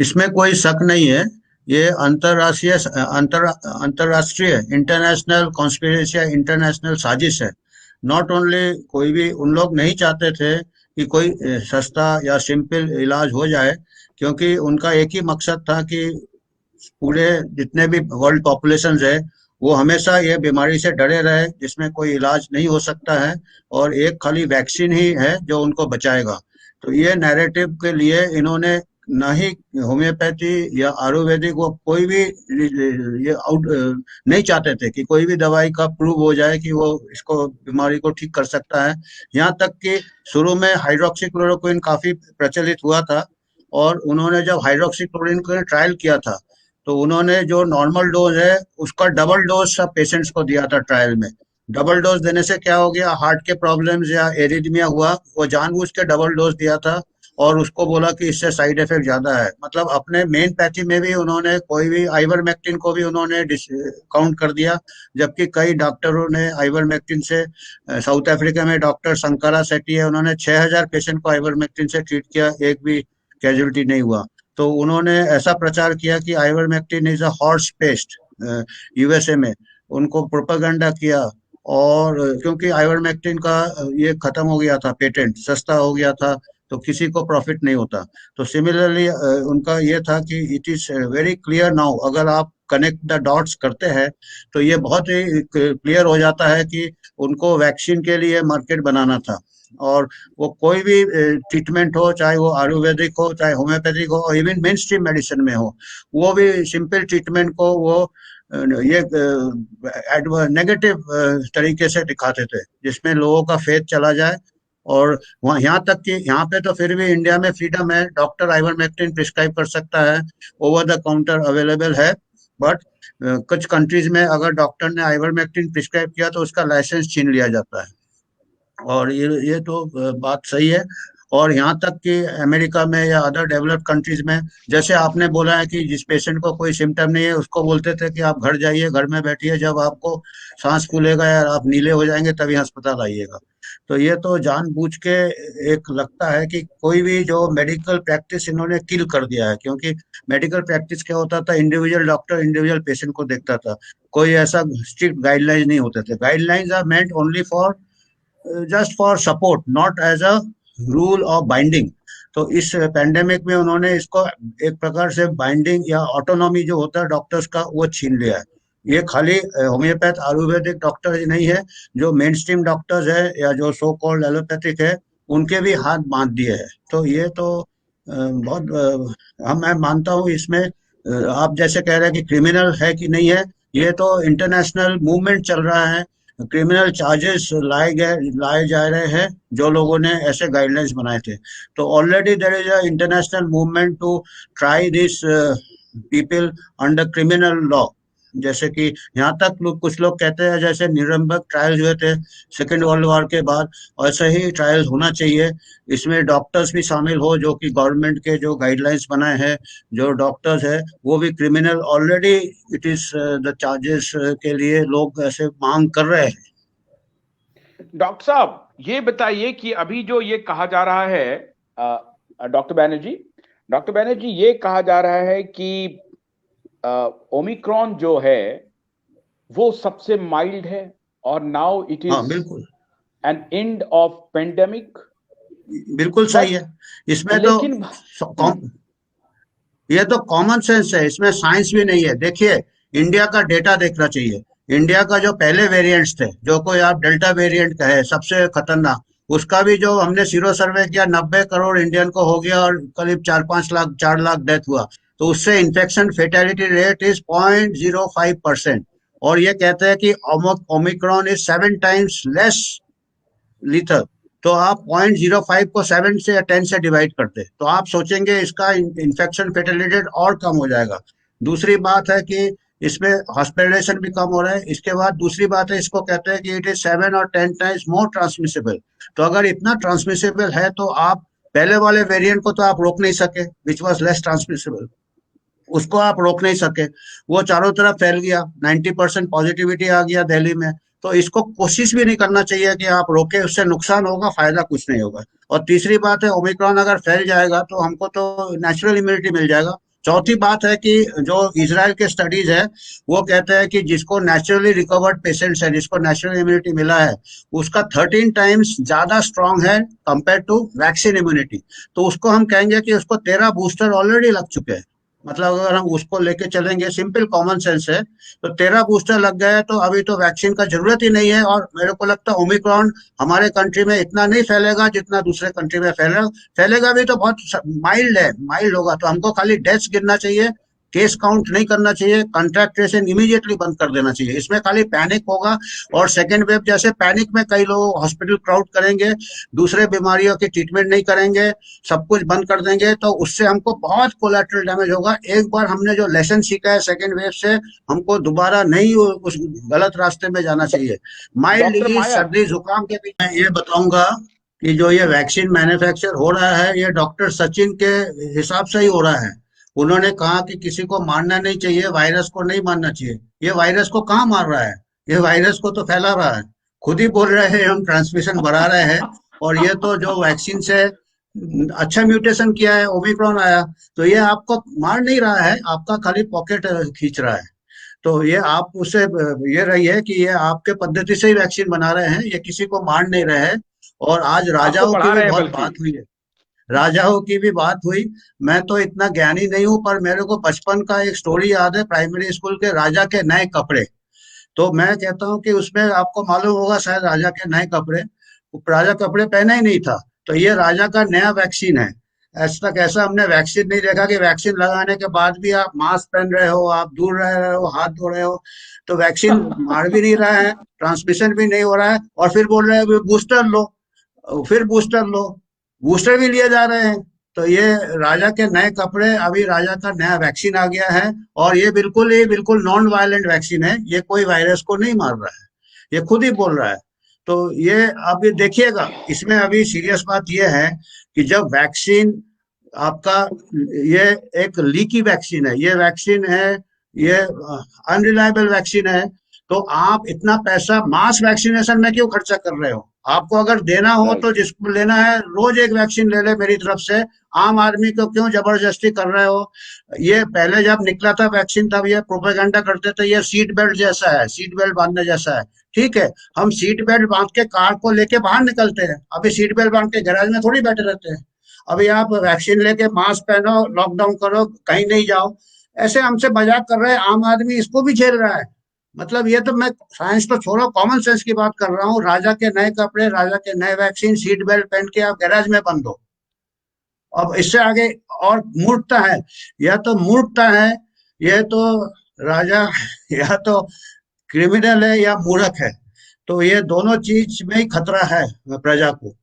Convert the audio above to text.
इसमें कोई शक नहीं है। ये अंतरराष्ट्रीय इंटरनेशनल कॉन्स्पिरेसी या इंटरनेशनल साजिश है। नॉट ओनली कोई भी उन लोग नहीं चाहते थे कि कोई सस्ता या सिंपल इलाज हो जाए, क्योंकि उनका एक ही मकसद था कि पूरे जितने भी वर्ल्ड पॉपुलेशन है वो हमेशा ये बीमारी से डरे रहे जिसमें कोई इलाज नहीं हो सकता है, और एक खाली वैक्सीन ही है जो उनको बचाएगा। तो ये नैरेटिव के लिए इन्होंने ना ही होम्योपैथी या आयुर्वेदिक वो कोई भी ये आउट नहीं चाहते थे कि कोई भी दवाई का प्रूव हो जाए कि वो इसको बीमारी को ठीक कर सकता है। यहाँ तक कि शुरू में हाइड्रोक्सी क्लोरोक्विन काफी प्रचलित हुआ था, और उन्होंने जब हाइड्रोक्सी क्लोरोक्विन का ट्रायल किया था तो उन्होंने जो नॉर्मल डोज है उसका डबल डोज सब पेशेंट्स को दिया था ट्रायल में। डबल डोज देने से क्या हो गया, हार्ट के प्रॉब्लम्स या एरिथमिया हुआ, वो जानबूझ के डबल डोज दिया था, और उसको बोला कि इससे साइड इफेक्ट ज्यादा है। मतलब अपने मेन पैथी में भी उन्होंने कोई भी आइवरमेक्टिन को भी उन्होंने काउंट कर दिया, जबकि कई डॉक्टरों ने आइवरमेक्टिन से साउथ अफ्रीका में डॉक्टर संकारा सेट्टी है, उन्होंने 6,000 पेशेंट को आइवरमेक्टिन से ट्रीट किया, एक भी कैजुअलिटी नहीं हुआ। तो उन्होंने ऐसा प्रचार किया कि ivermectin is a horse paste USA में, उनको प्रोपागेंडा किया। और क्योंकि आइवरमेक्टिन का ये खत्म हो गया था, पेटेंट सस्ता हो गया था, तो किसी को प्रॉफिट नहीं होता। तो सिमिलरली उनका ये था कि it is very clear now, अगर आप कनेक्ट द डॉट्स करते हैं तो ये बहुत ही क्लियर हो जाता है कि उनको वैक्सीन के लिए मार्केट बनाना था। और वो कोई भी ट्रीटमेंट हो, चाहे वो आयुर्वेदिक हो, चाहे होम्योपैथिक हो, और इवन मेन स्ट्रीम मेडिसिन में हो, वो भी सिंपल ट्रीटमेंट को वो ये नेगेटिव तरीके से दिखाते थे जिसमें लोगों का फेथ चला जाए। और वहाँ यहाँ तक कि यहाँ पे तो फिर भी इंडिया में फ्रीडम है, डॉक्टर आइवरमेक्टिन प्रिस्क्राइब कर सकता है, ओवर द काउंटर अवेलेबल है। बट कुछ कंट्रीज में अगर डॉक्टर ने आइवरमेक्टिन प्रिस्क्राइब किया तो उसका लाइसेंस छीन लिया जाता है। और ये तो बात सही है। और यहाँ तक कि अमेरिका में या अदर डेवलप्ड कंट्रीज में, जैसे आपने बोला है कि जिस पेशेंट को कोई सिम्टम नहीं है उसको बोलते थे कि आप घर जाइए, घर में बैठिए, जब आपको सांस फूलेगा या आप नीले हो जाएंगे तभी अस्पताल आइएगा। तो ये तो जानबूझ के एक लगता है कि कोई भी जो मेडिकल प्रैक्टिस इन्होंने किल कर दिया है, क्योंकि मेडिकल प्रैक्टिस क्या होता था, इंडिविजुअल डॉक्टर इंडिविजुअल पेशेंट को देखता था, कोई ऐसा स्ट्रिक्ट गाइडलाइंस नहीं होते थे। Guidelines are meant only for just for support, not as a rule of binding. तो इस पेंडेमिक में उन्होंने इसको एक प्रकार से बाइंडिंग या ऑटोनॉमी जो होता है डॉक्टर्स का वो छीन लिया है। ये खाली होम्योपैथ आयुर्वेदिक डॉक्टर ही नहीं है, जो मेन स्ट्रीम डॉक्टर्स है या जो सो कॉल्ड एलोपैथिक है उनके भी हाथ बांध दिए हैं। तो ये तो बहुत हम मैं मानता हूँ इसमें आप जैसे कह रहे हैं कि क्रिमिनल है कि नहीं है, ये तो इंटरनेशनल मूवमेंट चल रहा है। क्रिमिनल चार्जेस लाए जा रहे हैं जो लोगों ने ऐसे गाइडलाइंस बनाए थे। तो already there is a international movement to try this people under criminal law. जैसे कि यहाँ तक कुछ लोग कहते हैं जैसे न्यूरम्बर्ग ट्रायल्स हुए थे सेकेंड वर्ल्ड वॉर के बाद, ऐसे ही ट्रायल्स होना चाहिए। इसमें डॉक्टर्स भी शामिल हो जो कि गवर्नमेंट के जो गाइडलाइंस बनाए हैं, जो डॉक्टर्स है वो भी criminal already, it is the charges के लिए लोग ऐसे मांग कर रहे हैं। डॉक्टर साहब ये बताइए कि अभी जो ये कहा जा रहा है, डॉक्टर बैनर्जी, डॉक्टर बैनर्जी ये कहा जा रहा है कि ओमिक्रॉन जो है वो सबसे माइल्ड है और नाउ इट हाँ इज बिल्कुल, एन एंड ऑफ पेंडेमिक। बिल्कुल सही बट है। इसमें तो लेकिन ये तो कॉमन सेंस है, इसमें साइंस भी नहीं है। देखिए, इंडिया का डेटा देखना चाहिए। इंडिया का जो पहले वेरिएंट्स थे, जो कोई आप डेल्टा वेरिएंट कहे सबसे खतरनाक, उसका भी जो हमने सीरो सर्वे किया 90 करोड़ इंडियन को हो गया और करीब 4-5 लाख 4 लाख डेथ हुआ। तो उससे इन्फेक्शन फेटेलिटी रेट इज 0.05%। और ये कहते हैं कि Omicron is 7 times less Leathern. तो आप 0.05 को 7 से या 10 से डिवाइड करते तो आप सोचेंगे इसका इन्फेक्शन फेटेलिटी और कम हो जाएगा। दूसरी बात है कि इसमें हॉस्पिटलाइजेशन भी कम हो रहा है। इसके बाद दूसरी बात है, इसको कहते हैं कि इट इज 7 और 10 टाइम्स मोर ट्रांसमिसेबल। तो अगर इतना ट्रांसमिसेबल है तो आप पहले वाले वेरिएंट को तो आप रोक नहीं सके, विच वॉज लेस ट्रांसमिसेबल, उसको आप रोक नहीं सके। वो चारों तरफ फैल गया, 90% पॉजिटिविटी आ गया दिल्ली में। तो इसको कोशिश भी नहीं करना चाहिए कि आप रोके, उससे नुकसान होगा, फायदा कुछ नहीं होगा। और तीसरी बात है, ओमिक्रॉन अगर फैल जाएगा तो हमको तो नेचुरल इम्यूनिटी मिल जाएगा, चौथी बात है कि जो इजराइल के स्टडीज है वो कहते हैं कि जिसको नेचुरली रिकवर्ड पेशेंट्स है, जिसको नेचुरल इम्यूनिटी मिला है, उसका 13 टाइम्स ज्यादा स्ट्रांग है कंपेयर टू वैक्सीन इम्यूनिटी। तो उसको हम कहेंगे कि उसको 13 बूस्टर ऑलरेडी लग चुके हैं। मतलब अगर हम उसको लेके चलेंगे, सिंपल कॉमन सेंस है, तो 13 बूस्टर लग गए तो अभी तो वैक्सीन का जरूरत ही नहीं है। और मेरे को लगता है ओमिक्रॉन हमारे कंट्री में इतना नहीं फैलेगा जितना दूसरे कंट्री में फैलेगा। फैलेगा भी तो बहुत माइल्ड है, माइल्ड होगा। तो हमको खाली डेथ्स गिनना चाहिए, केस काउंट नहीं करना चाहिए, कॉन्टैक्ट ट्रेसिंग इमीडिएटली बंद कर देना चाहिए। इसमें खाली पैनिक होगा, और सेकेंड वेव जैसे पैनिक में कई लोग हॉस्पिटल क्राउड करेंगे, दूसरे बीमारियों की ट्रीटमेंट नहीं करेंगे, सब कुछ बंद कर देंगे, तो उससे हमको बहुत कोलेटरल डैमेज होगा। एक बार हमने जो लेसन सीखा है सेकेंड वेव से, हमको दोबारा नहीं उस गलत रास्ते में जाना चाहिए। माइल्ड डॉक्टर डिजीज, माया, सर्दी जुकाम के भी मैं ये बताऊंगा कि जो ये वैक्सीन मैन्युफैक्चर हो रहा है, ये डॉक्टर सचिन के हिसाब से ही हो रहा है। उन्होंने कहा कि किसी को मारना नहीं चाहिए, वायरस को नहीं मारना चाहिए। ये वायरस को कहाँ मार रहा है? ये वायरस को तो फैला रहा है। खुद ही बोल रहे हैं हम ट्रांसमिशन बढ़ा रहे हैं। और ये तो जो वैक्सीन से अच्छा म्यूटेशन किया है, ओमिक्रॉन आया, तो ये आपको मार नहीं रहा है, आपका खाली पॉकेट खींच रहा है। तो ये आप उससे ये रही है कि ये आपके पद्धति से ही वैक्सीन बना रहे हैं, ये किसी को मार नहीं रहे हैं। और आज आपको राजाओं की पढ़ा भी रहे हैं बहुत बल्कि। बात हुई है, राजाओं की भी बात हुई। मैं तो इतना ज्ञानी नहीं हूं, पर मेरे को बचपन का एक स्टोरी याद है, प्राइमरी स्कूल के राजा के नए कपड़े। तो मैं कहता हूँ कि उसमें आपको मालूम होगा शायद, राजा के नए कपड़े, वो राजा कपड़े पहना ही नहीं था। तो ये राजा का नया वैक्सीन है। आज तक ऐसा हमने वैक्सीन नहीं देखा कि वैक्सीन लगाने के बाद भी आप मास्क पहन रहे हो, आप दूर रह रहे हो, हाथ धो रहे हो। तो वैक्सीन मार भी नहीं रहा है, ट्रांसमिशन भी नहीं हो रहा है, और फिर बोल रहे हैं बूस्टर लो, फिर बूस्टर लो, बूस्टर भी लिए जा रहे हैं। तो ये राजा के नए कपड़े, अभी राजा का नया वैक्सीन आ गया है। और ये बिल्कुल नॉन वायलेंट वैक्सीन है, ये कोई वायरस को नहीं मार रहा है, ये खुद ही बोल रहा है। तो ये आप ये देखिएगा, इसमें अभी सीरियस बात ये है कि जब वैक्सीन आपका, ये एक लीकी वैक्सीन है, ये वैक्सीन है, ये अनरिलायबल वैक्सीन है। तो आप इतना पैसा मास वैक्सीनेशन में क्यों खर्चा कर रहे हो? आपको अगर देना हो राइट। तो जिसको लेना है रोज एक वैक्सीन ले ले मेरी तरफ से। आम आदमी को क्यों जबरदस्ती कर रहे हो? ये पहले जब निकला था वैक्सीन, तब ये प्रोपेगेंडा करते थे ये सीट बेल्ट जैसा है, सीट बेल्ट बांधने जैसा है। ठीक है, हम सीट बेल्ट बांध के कार को लेके बाहर निकलते हैं, अभी सीट बेल्ट बांध के गैराज में थोड़ी बैठे रहते हैं। अभी आप वैक्सीन लेके मास्क पहनो, लॉकडाउन करो, कहीं नहीं जाओ, ऐसे हमसे मजाक कर रहे हैं। आम आदमी इसको भी झेल रहा है। मतलब ये तो, मैं साइंस तो छोड़ो, कॉमन सेंस की बात कर रहा हूँ। राजा के नए कपड़े, राजा के नए वैक्सीन, सीट बेल्ट पहन के आप गैराज में बंद हो। अब इससे आगे और मूर्खता है, या तो मूर्खता है, यह तो राजा या तो क्रिमिनल है या मूर्ख है। तो ये दोनों चीज में ही खतरा है प्रजा को।